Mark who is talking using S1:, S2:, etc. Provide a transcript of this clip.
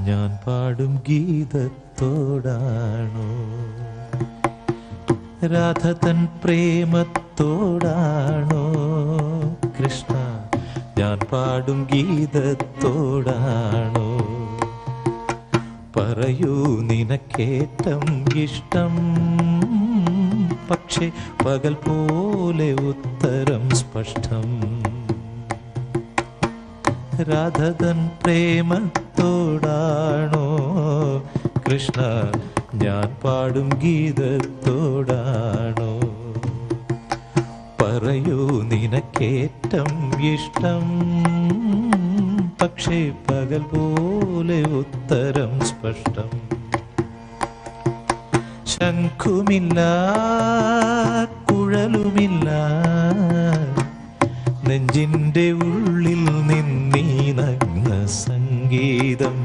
S1: ഞാൻ പാടും ഗീതത്തോടാണോ, രാധ തൻ പ്രേമത്തോടാണോ കൃഷ്ണ ഞാൻ പാടും ഗീതത്തോടാണോ? പറയൂ നിനക്കേറ്റം ഇഷ്ടം, പക്ഷേ പകൽ പോലെ ഉത്തരം സ്പഷ്ടം. രാധതൻ പ്രേമത്തോടാണോ കൃഷ്ണ ഞാൻ പാടും ഗീതത്തോടാണോ? പറയൂ നിനക്കേറ്റം ഇഷ്ടം, പക്ഷേ പകൽ പോലെ ഉത്തരം സ്പഷ്ടം. ശംഖുമില്ല കുഴലുമില്ല, നെഞ്ചിൻ്റെ ഉള്ളിൽ നിന്നീ നഗ്ന സംഗീതം.